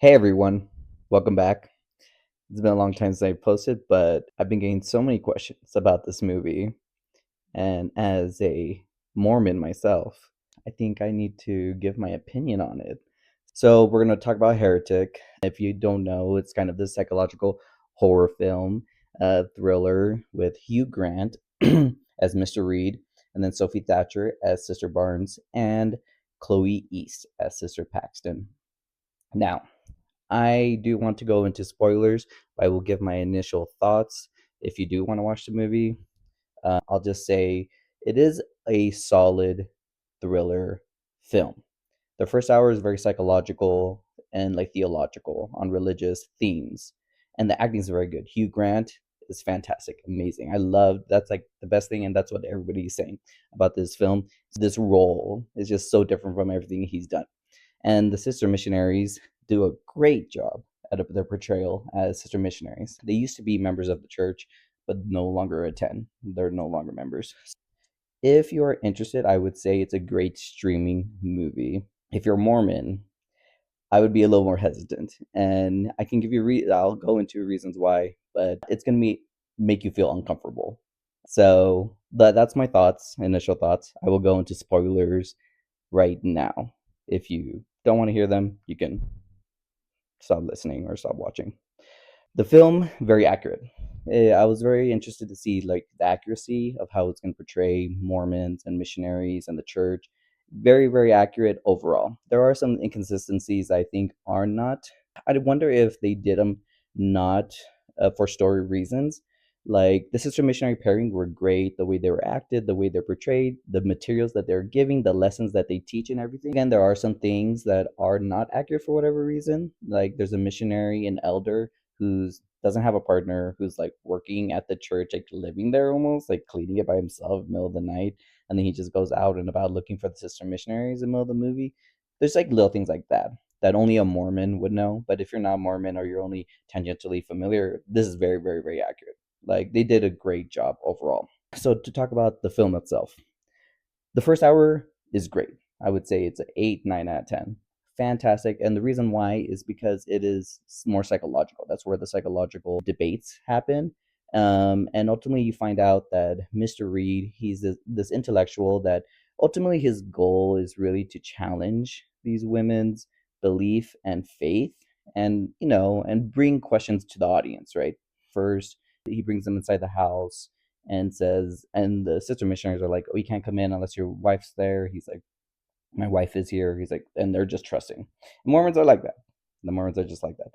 Hey everyone, welcome back. It's been a long time since I posted, but I've been getting so many questions about this movie. And as a Mormon myself, I think I need to give my opinion on it. So, we're going to talk about Heretic. If you don't know, it's kind of this psychological horror film, thriller with Hugh Grant as Mr. Reed, and then Sophie Thatcher as Sister Barnes, and Chloe East as Sister Paxton. Now, I do want to go into spoilers, but I will give my initial thoughts. If you do want to watch the movie, I'll just say it is a solid thriller film. The first hour is very psychological and like theological on religious themes, and the acting is very good. Hugh Grant is fantastic, amazing. I love that's like the best thing, and that's what everybody is saying about this film. This role is just so different from everything he's done, and the sister missionaries do a great job at their portrayal as sister missionaries. They used to be members of the church, but no longer attend. They're no longer members. If you're interested, I would say it's a great streaming movie. If you're Mormon, I would be a little more hesitant, and I can give you. I'll go into reasons why, but it's gonna make you feel uncomfortable. So that's my thoughts, initial thoughts. I will go into spoilers right now. If you don't want to hear them, you can stop listening or stop watching. The film, very accurate. I was very interested to see like the accuracy of how it's going to portray Mormons and missionaries and the church. Very, very accurate overall. There are some inconsistencies I think are not. I wonder if they did them not for story reasons. Like the sister missionary pairing were great. The way they were acted, the way they're portrayed, the materials that they're giving, the lessons that they teach, and everything. Again, there are some things that are not accurate for whatever reason. Like there's a missionary, an elder who's doesn't have a partner, who's like working at the church, like living there almost, like cleaning it by himself in the middle of the night, and then he just goes out and about looking for the sister missionaries in the middle of the movie. There's like little things like that only a Mormon would know. But if you're not Mormon or you're only tangentially familiar, this is very, very, very accurate. Like they did a great job overall. So to talk about the film itself, the first hour is great. I would say it's an 8, 9 out of 10. Fantastic. And the reason why is because it is more psychological. That's where the psychological debates happen. And ultimately, you find out that Mr. Reed, he's this intellectual that ultimately his goal is really to challenge these women's belief and faith, and and bring questions to the audience, right? First, he brings them inside the house and says, and the sister missionaries are like, "Oh, you can't come in unless your wife's there." He's like, "My wife is here." He's like, and they're just trusting. And Mormons are like that. The Mormons are just like that.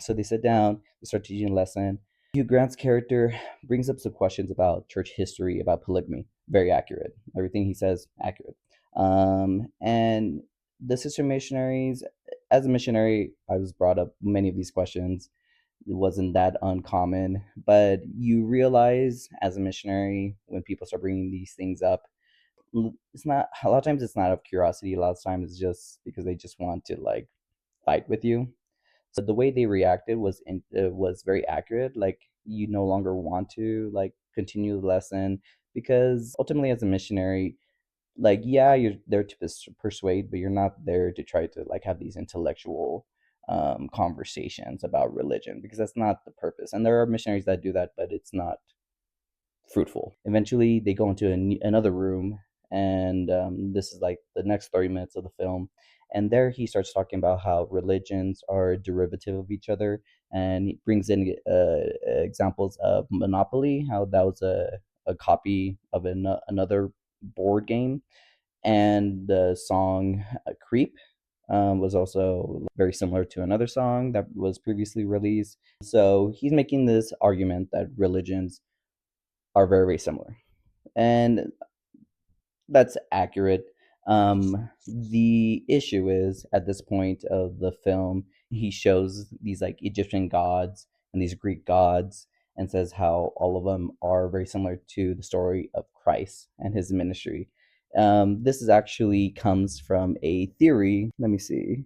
So they sit down, they start teaching a lesson. Hugh Grant's character brings up some questions about church history, about polygamy. Very accurate. Everything he says, accurate. And the sister missionaries, as a missionary, I was brought up many of these questions. It wasn't that uncommon, but you realize as a missionary when people start bringing these things up, it's not a lot of times it's not out of curiosity. A lot of times it's just because they just want to like fight with you. So the way they reacted was very accurate. Like you no longer want to like continue the lesson because ultimately as a missionary, like yeah, you're there to persuade, but you're not there to try to like have these intellectual conversations about religion, because that's not the purpose. And there are missionaries that do that, but it's not fruitful. Eventually, they go into another room, and this is like the next 30 minutes of the film. And there he starts talking about how religions are derivative of each other, and he brings in examples of Monopoly, how that was a copy of another board game, and the song Creep was also very similar to another song that was previously released. So he's making this argument that religions are very, very similar. And that's accurate. The issue is at this point of the film, he shows these like Egyptian gods and these Greek gods and says how all of them are very similar to the story of Christ and his ministry. This is actually comes from a theory. Let me see.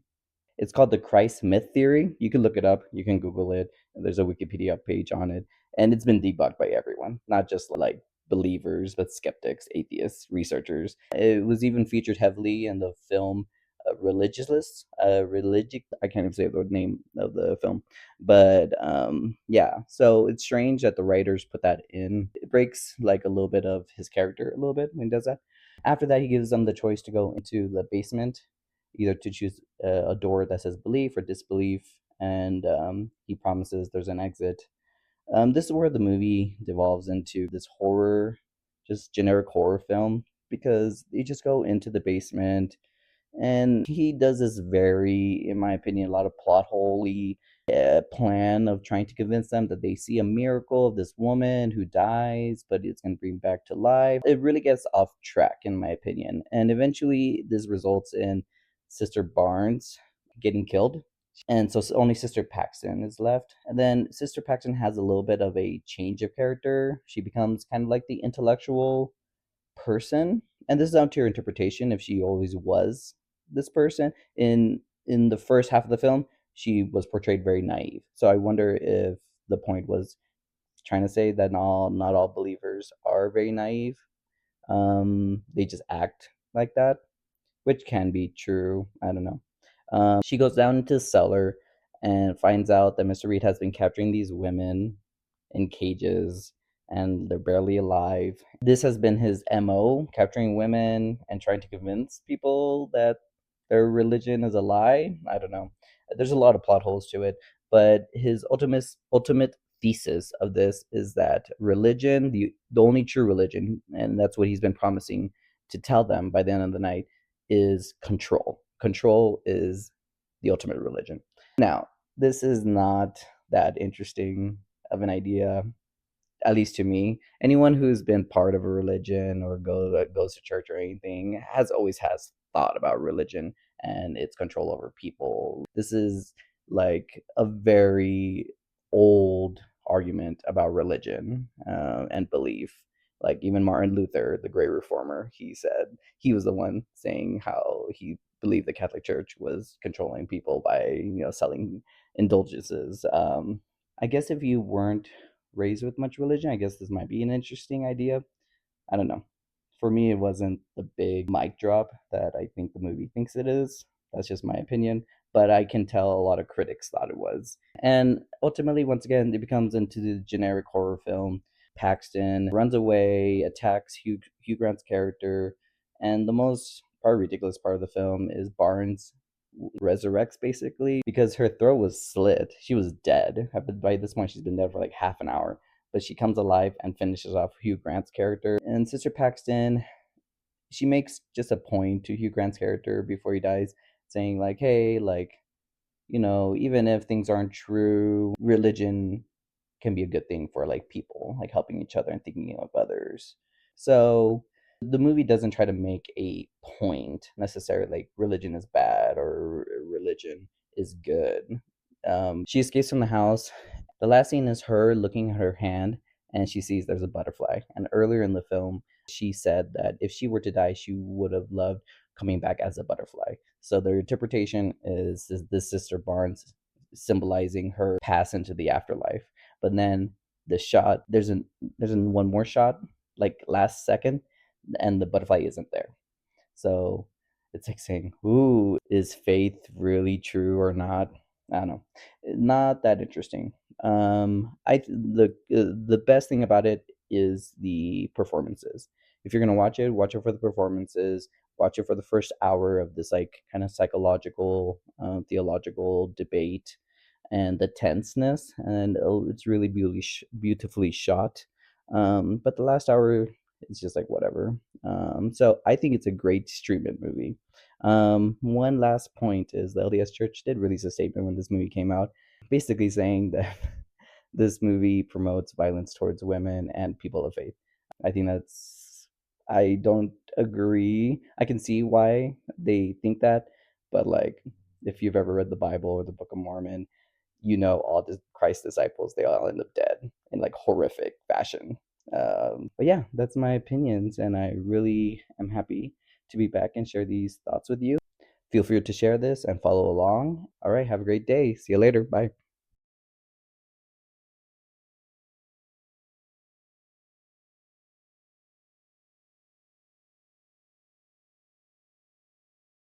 It's called the Christ myth theory. You can look it up. You can Google it. There's a Wikipedia page on it, and it's been debunked by everyone, not just like believers, but skeptics, atheists, researchers. It was even featured heavily in the film religious, religic. I can't even say the name of the film, but yeah. So it's strange that the writers put that in. It breaks like a little bit of his character a little bit when he does that. After that, he gives them the choice to go into the basement, either to choose a door that says belief or disbelief, and he promises there's an exit. This is where the movie devolves into this horror, just generic horror film, because they just go into the basement and he does this very, in my opinion, a lot of plot holey plan of trying to convince them that they see a miracle of this woman who dies, but it's going to bring back to life. It really gets off track, in my opinion, and eventually this results in Sister Barnes getting killed, and so only Sister Paxton is left. And then Sister Paxton has a little bit of a change of character. She becomes kind of like the intellectual person, and this is down to your interpretation if she always was this person. In the first half of the film, she was portrayed very naive. So I wonder if the point was trying to say that not all believers are very naive. They just act like that, which can be true. I don't know. She goes down into the cellar and finds out that Mr. Reed has been capturing these women in cages and they're barely alive. This has been his MO, capturing women and trying to convince people that their religion is a lie. I don't know. There's a lot of plot holes to it, but his ultimate thesis of this is that religion, the only true religion, and that's what he's been promising to tell them by the end of the night, is control. Control is the ultimate religion. Now, this is not that interesting of an idea, at least to me. Anyone who's been part of a religion or goes to church or anything has thought about religion and its control over people. This is like a very old argument about religion and belief. Like even Martin Luther, the great reformer, he said he was the one saying how he believed the Catholic Church was controlling people by selling indulgences. I guess if you weren't raised with much religion, I guess this might be an interesting idea. I don't know. For me, it wasn't the big mic drop that I think the movie thinks it is. That's just my opinion. But I can tell a lot of critics thought it was. And ultimately, once again, it becomes into the generic horror film. Paxton runs away, attacks Hugh Grant's character, and the most probably ridiculous part of the film is Barnes resurrects basically because her throat was slit. She was dead. But by this point, she's been dead for like half an hour. But she comes alive and finishes off Hugh Grant's character. And Sister Paxton, she makes just a point to Hugh Grant's character before he dies, saying like, "Hey, like, even if things aren't true, religion can be a good thing for like people, like helping each other and thinking of others." So the movie doesn't try to make a point necessarily like religion is bad or religion is good. She escapes from the house. The last scene is her looking at her hand and she sees there's a butterfly. And earlier in the film, she said that if she were to die, she would have loved coming back as a butterfly. So their interpretation is this Sister Barnes symbolizing her pass into the afterlife. But then the shot, there's one more shot, like last second, and the butterfly isn't there. So it's like saying, "Ooh, is faith really true or not?" I don't know. Not that interesting. The best thing about it is the performances. If you're gonna watch it for the performances. Watch it for the first hour of this like kind of psychological, theological debate and the tenseness, and it's really beautifully shot. But the last hour is just like whatever. So I think it's a great streaming movie. One last point is the LDS Church did release a statement when this movie came out, basically saying that this movie promotes violence towards women and people of faith. I think I don't agree. I can see why they think that, but like, if you've ever read the Bible or the Book of Mormon, all the Christ disciples, they all end up dead in like horrific fashion. But yeah, that's my opinions, and I really am happy to be back and share these thoughts with you. Feel free to share this and follow along. All right, have a great day. See you later. Bye.